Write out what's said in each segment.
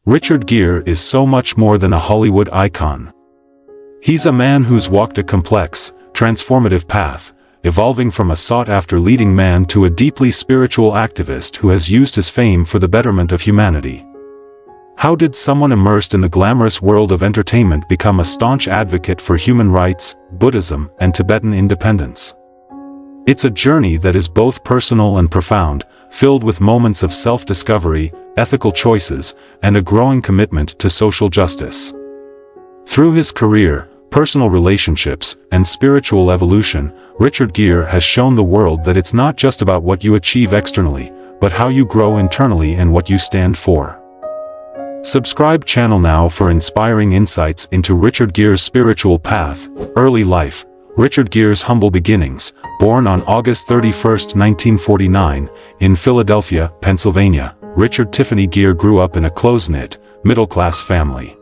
Richard Gere is so much more than a Hollywood icon. He's a man who's walked a complex, transformative path, evolving from a sought-after leading man to a deeply spiritual activist who has used his fame for the betterment of humanity. How did someone immersed in the glamorous world of entertainment become a staunch advocate for human rights, Buddhism, and Tibetan independence? It's a journey that is both personal and profound, filled with moments of self-discovery, ethical choices, and a growing commitment to social justice. Through his career, personal relationships, and spiritual evolution, Richard Gere has shown the world that it's not just about what you achieve externally, but how you grow internally and what you stand for. Subscribe channel now for inspiring insights into Richard Gere's spiritual path, early life. Richard Gere's humble beginnings, born on August 31, 1949, in Philadelphia, Pennsylvania, Richard Tiffany Gere grew up in a close-knit, middle-class family.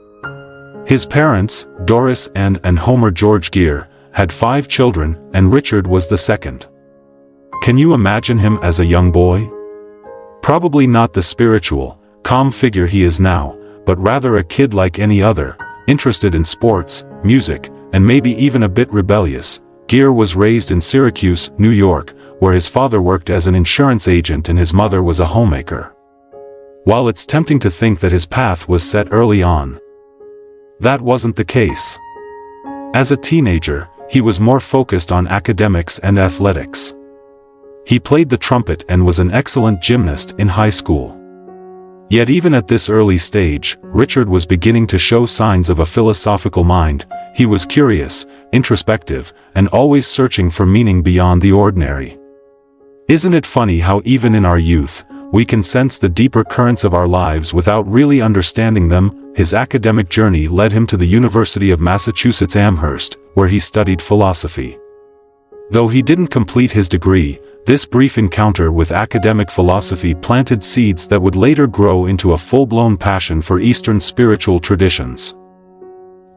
His parents, Doris and Homer George Gere, had 5 children, and Richard was the second. Can you imagine him as a young boy? Probably not the spiritual, calm figure he is now, but rather a kid like any other, interested in sports, music, and maybe even a bit rebellious. Gere was raised in Syracuse, New York, where his father worked as an insurance agent and his mother was a homemaker. While it's tempting to think that his path was set early on, that wasn't the case. As a teenager, he was more focused on academics and athletics. He played the trumpet and was an excellent gymnast in high school. Yet even at this early stage, Richard was beginning to show signs of a philosophical mind. He was curious, introspective, and always searching for meaning beyond the ordinary. Isn't it funny how even in our youth, we can sense the deeper currents of our lives without really understanding them? His academic journey led him to the University of Massachusetts Amherst, where he studied philosophy. Though he didn't complete his degree, this brief encounter with academic philosophy planted seeds that would later grow into a full-blown passion for Eastern spiritual traditions.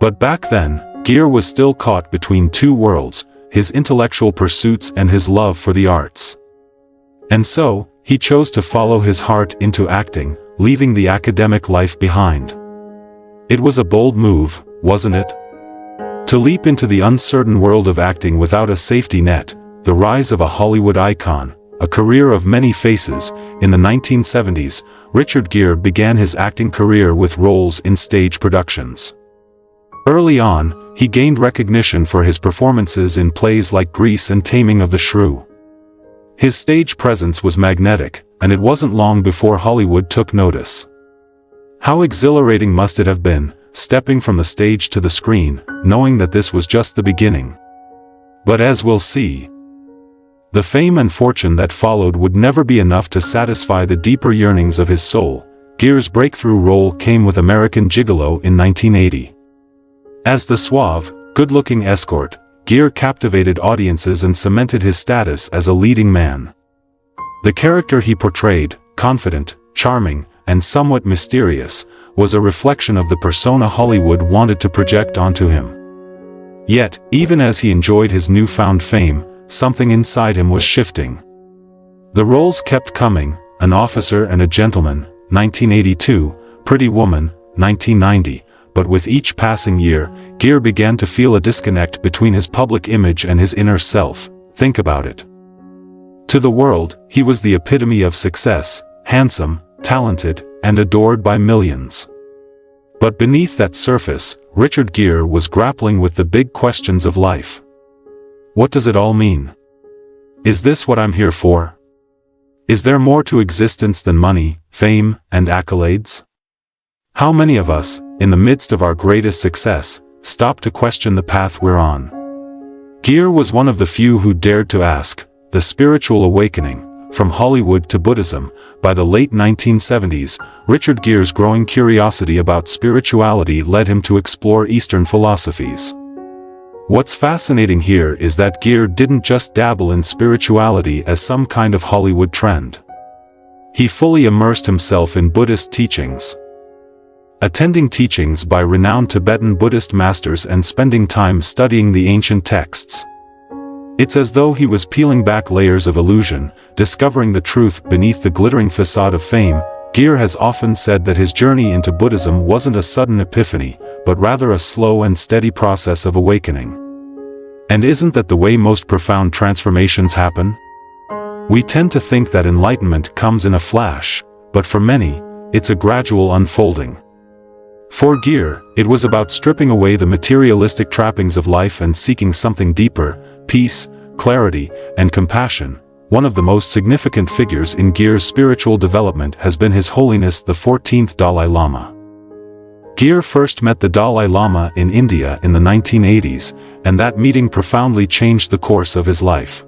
But back then, Gere was still caught between two worlds, his intellectual pursuits and his love for the arts. And so, he chose to follow his heart into acting, leaving the academic life behind. It was a bold move, wasn't it? To leap into the uncertain world of acting without a safety net, the rise of a Hollywood icon, a career of many faces. In the 1970s, Richard Gere began his acting career with roles in stage productions. Early on, he gained recognition for his performances in plays like Grease and Taming of the Shrew. His stage presence was magnetic, and it wasn't long before Hollywood took notice. How exhilarating must it have been, stepping from the stage to the screen, knowing that this was just the beginning. But as we'll see, the fame and fortune that followed would never be enough to satisfy the deeper yearnings of his soul. Gere's breakthrough role came with American Gigolo in 1980. As the suave, good-looking escort, Gere captivated audiences and cemented his status as a leading man. The character he portrayed, confident, charming, and somewhat mysterious, was a reflection of the persona Hollywood wanted to project onto him. Yet, even as he enjoyed his newfound fame, something inside him was shifting. The roles kept coming: An Officer and a Gentleman, 1982, Pretty Woman, 1990, but with each passing year, Gere began to feel a disconnect between his public image and his inner self. Think about it. To the world, he was the epitome of success, handsome, talented, and adored by millions. But beneath that surface, Richard Gere was grappling with the big questions of life. What does it all mean? Is this what I'm here for? Is there more to existence than money, fame, and accolades? How many of us, in the midst of our greatest success, stop to question the path we're on? Gere was one of the few who dared to ask. The spiritual awakening, from Hollywood to Buddhism. By the late 1970s, Richard Gere's growing curiosity about spirituality led him to explore Eastern philosophies. What's fascinating here is that Gere didn't just dabble in spirituality as some kind of Hollywood trend. He fully immersed himself in Buddhist teachings, attending teachings by renowned Tibetan Buddhist masters and spending time studying the ancient texts. It's as though he was peeling back layers of illusion, discovering the truth beneath the glittering facade of fame. Gyur has often said that his journey into Buddhism wasn't a sudden epiphany, but rather a slow and steady process of awakening. And isn't that the way most profound transformations happen? We tend to think that enlightenment comes in a flash, but for many, it's a gradual unfolding. For Gyur, it was about stripping away the materialistic trappings of life and seeking something deeper: peace, clarity, and compassion. One of the most significant figures in Gyur's spiritual development has been His Holiness the 14th Dalai Lama. Gyur first met the Dalai Lama in India in the 1980s, and that meeting profoundly changed the course of his life.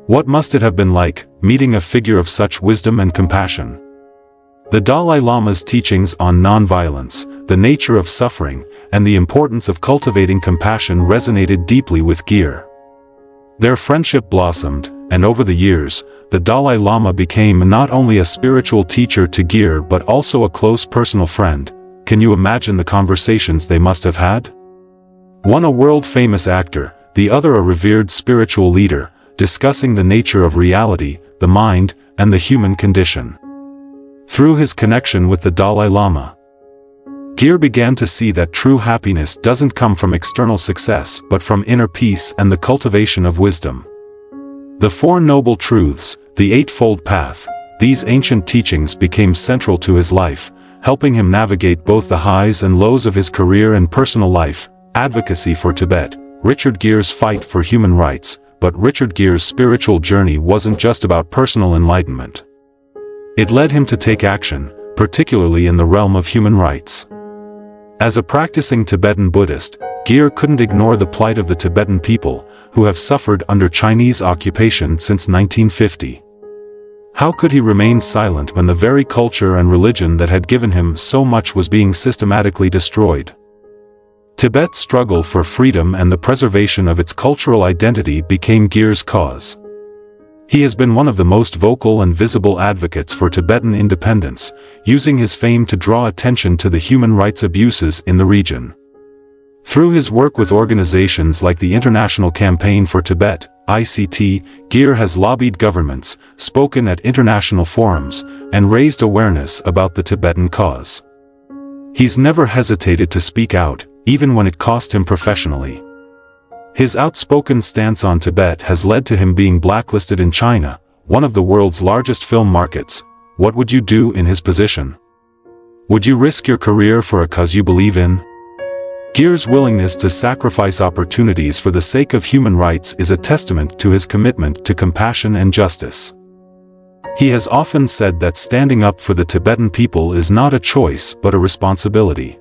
What must it have been like, meeting a figure of such wisdom and compassion? The Dalai Lama's teachings on non-violence, the nature of suffering, and the importance of cultivating compassion resonated deeply with Gyur. Their friendship blossomed, and over the years, the Dalai Lama became not only a spiritual teacher to Gyur but also a close personal friend. Can you imagine the conversations they must have had? One a world-famous actor, the other a revered spiritual leader, discussing the nature of reality, the mind, and the human condition. Through his connection with the Dalai Lama, Gyur began to see that true happiness doesn't come from external success but from inner peace and the cultivation of wisdom. The Four Noble Truths, the Eightfold Path, these ancient teachings became central to his life, helping him navigate both the highs and lows of his career and personal life. Advocacy for Tibet. Richard Gyur's fight for human rights. But Richard Gyur's spiritual journey wasn't just about personal enlightenment. It led him to take action, particularly in the realm of human rights. As a practicing Tibetan Buddhist, Gyur couldn't ignore the plight of the Tibetan people, who have suffered under Chinese occupation since 1950. How could he remain silent when the very culture and religion that had given him so much was being systematically destroyed? Tibet's struggle for freedom and the preservation of its cultural identity became Gyur's cause. He has been one of the most vocal and visible advocates for Tibetan independence, using his fame to draw attention to the human rights abuses in the region. Through his work with organizations like the International Campaign for Tibet, ICT, Gyur has lobbied governments, spoken at international forums, and raised awareness about the Tibetan cause. He's never hesitated to speak out, even when it cost him professionally. His outspoken stance on Tibet has led to him being blacklisted in China, one of the world's largest film markets. What would you do in his position? Would you risk your career for a cause you believe in? Gyur's willingness to sacrifice opportunities for the sake of human rights is a testament to his commitment to compassion and justice. He has often said that standing up for the Tibetan people is not a choice but a responsibility.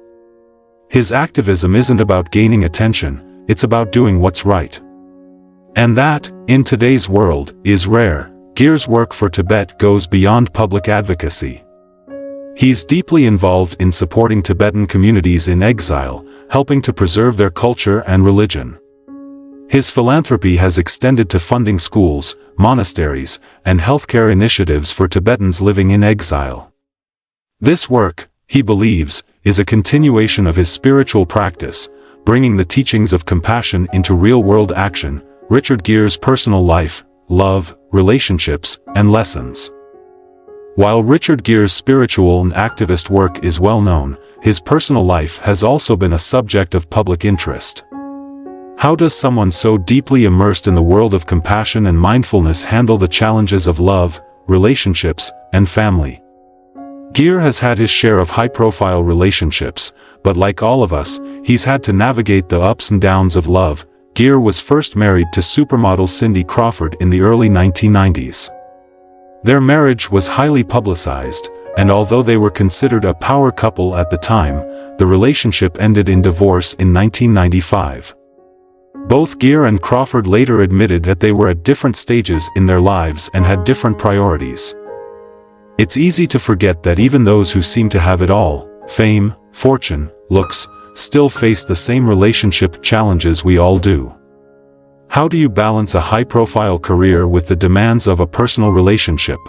His activism isn't about gaining attention, it's about doing what's right. And that, in today's world, is rare. Gyur's work for Tibet goes beyond public advocacy. He's deeply involved in supporting Tibetan communities in exile, helping to preserve their culture and religion. His philanthropy has extended to funding schools, monasteries, and healthcare initiatives for Tibetans living in exile. This work, he believes, is a continuation of his spiritual practice, bringing the teachings of compassion into real-world action. Richard Gyur's personal life, love, relationships, and lessons. While Richard Gyur's spiritual and activist work is well known, his personal life has also been a subject of public interest. How does someone so deeply immersed in the world of compassion and mindfulness handle the challenges of love, relationships, and family? Gyur has had his share of high-profile relationships, but like all of us, he's had to navigate the ups and downs of love. Gyur was first married to supermodel Cindy Crawford in the early 1990s. Their marriage was highly publicized, and although they were considered a power couple at the time, the relationship ended in divorce in 1995. Both Gyur and Crawford later admitted that they were at different stages in their lives and had different priorities. It's easy to forget that even those who seem to have it all, fame, fortune, looks, still face the same relationship challenges we all do. How do you balance a high-profile career with the demands of a personal relationship?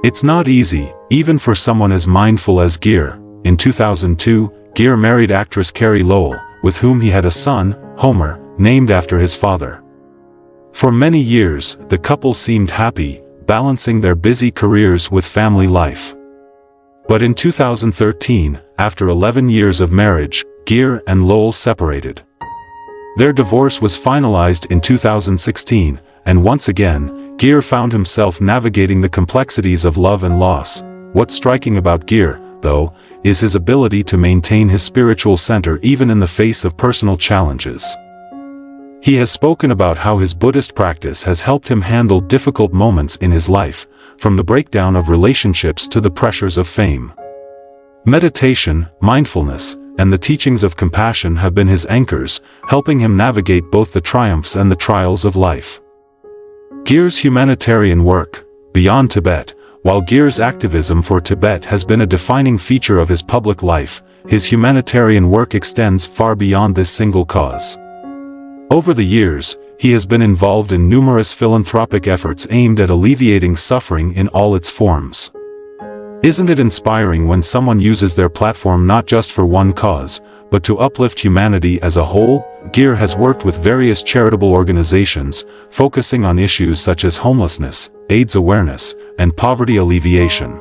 It's not easy, even for someone as mindful as Gyur. In 2002, Gyur married actress Carrie Lowell, with whom he had a son, Homer, named after his father. For many years, the couple seemed happy, balancing their busy careers with family life. But in 2013, after 11 years of marriage, Gere and Lowell separated. Their divorce was finalized in 2016, and once again, Gere found himself navigating the complexities of love and loss. What's striking about Gere, though, is his ability to maintain his spiritual center even in the face of personal challenges. He has spoken about how his Buddhist practice has helped him handle difficult moments in his life, from the breakdown of relationships to the pressures of fame. Meditation, mindfulness, and the teachings of compassion have been his anchors, helping him navigate both the triumphs and the trials of life. Gere's humanitarian work, beyond Tibet. While Gere's activism for Tibet has been a defining feature of his public life, his humanitarian work extends far beyond this single cause. Over the years, he has been involved in numerous philanthropic efforts aimed at alleviating suffering in all its forms. Isn't it inspiring when someone uses their platform not just for one cause, but to uplift humanity as a whole? Gere has worked with various charitable organizations, focusing on issues such as homelessness, AIDS awareness, and poverty alleviation.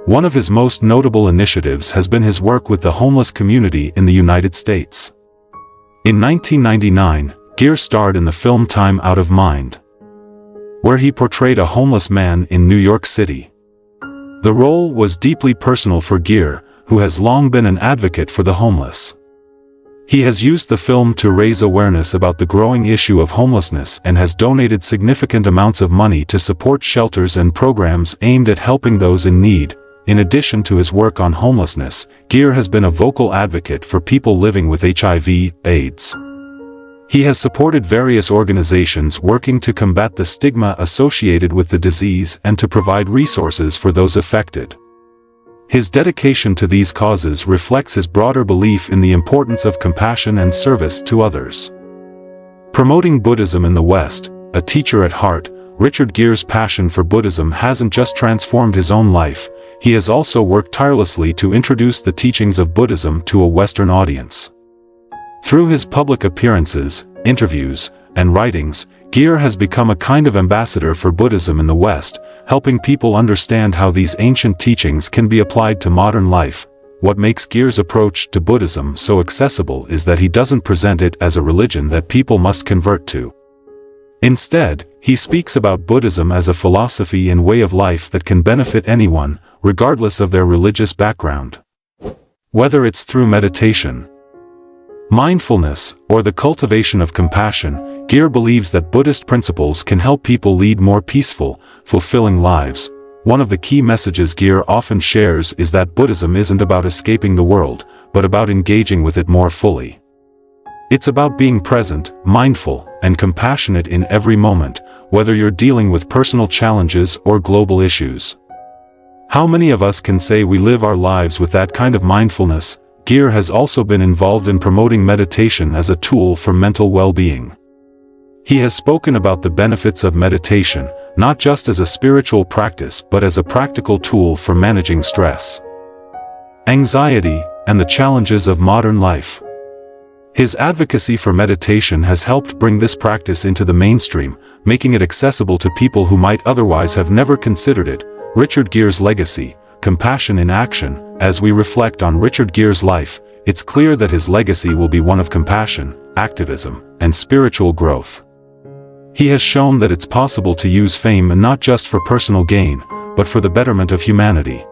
One of his most notable initiatives has been his work with the homeless community in the United States. In 1999, Gere starred in the film Time Out of Mind, where he portrayed a homeless man in New York City. The role was deeply personal for Gere, who has long been an advocate for the homeless. He has used the film to raise awareness about the growing issue of homelessness and has donated significant amounts of money to support shelters and programs aimed at helping those in need. In addition to his work on homelessness, Gere has been a vocal advocate for people living with HIV/AIDS. He has supported various organizations working to combat the stigma associated with the disease and to provide resources for those affected. His dedication to these causes reflects his broader belief in the importance of compassion and service to others. Promoting Buddhism in the West, a teacher at heart, Richard Gere's passion for Buddhism hasn't just transformed his own life, he has also worked tirelessly to introduce the teachings of Buddhism to a Western audience. Through his public appearances, interviews, and writings, Gere has become a kind of ambassador for Buddhism in the West, helping people understand how these ancient teachings can be applied to modern life. What makes Gere's approach to Buddhism so accessible is that he doesn't present it as a religion that people must convert to. Instead, he speaks about Buddhism as a philosophy and way of life that can benefit anyone, regardless of their religious background. Whether it's through meditation, mindfulness, or the cultivation of compassion, Gere believes that Buddhist principles can help people lead more peaceful, fulfilling lives. One of the key messages Gere often shares is that Buddhism isn't about escaping the world, but about engaging with it more fully. It's about being present, mindful, and compassionate in every moment, whether you're dealing with personal challenges or global issues. How many of us can say we live our lives with that kind of mindfulness? Gere has also been involved in promoting meditation as a tool for mental well-being. He has spoken about the benefits of meditation, not just as a spiritual practice but as a practical tool for managing stress, anxiety, and the challenges of modern life. His advocacy for meditation has helped bring this practice into the mainstream, making it accessible to people who might otherwise have never considered it. Richard Gere's legacy, compassion in action. As we reflect on Richard Gere's life, it's clear that his legacy will be one of compassion, activism, and spiritual growth. He has shown that it's possible to use fame not just for personal gain, but for the betterment of humanity.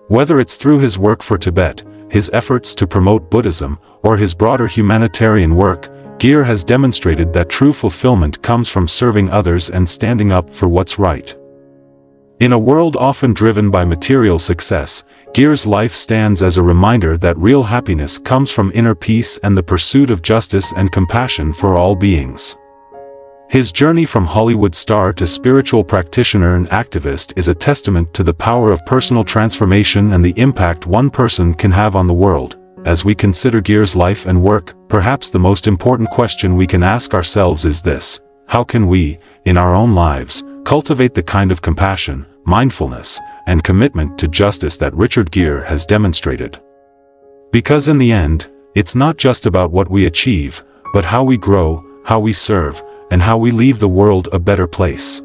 Whether it's through his work for Tibet, his efforts to promote Buddhism, or his broader humanitarian work, Gere has demonstrated that true fulfillment comes from serving others and standing up for what's right. In a world often driven by material success, Gere's life stands as a reminder that real happiness comes from inner peace and the pursuit of justice and compassion for all beings. His journey from Hollywood star to spiritual practitioner and activist is a testament to the power of personal transformation and the impact one person can have on the world. As we consider Gere's life and work, perhaps the most important question we can ask ourselves is this: how can we, in our own lives, cultivate the kind of compassion, mindfulness, and commitment to justice that Richard Gere has demonstrated? Because in the end, it's not just about what we achieve, but how we grow, how we serve, and how we leave the world a better place.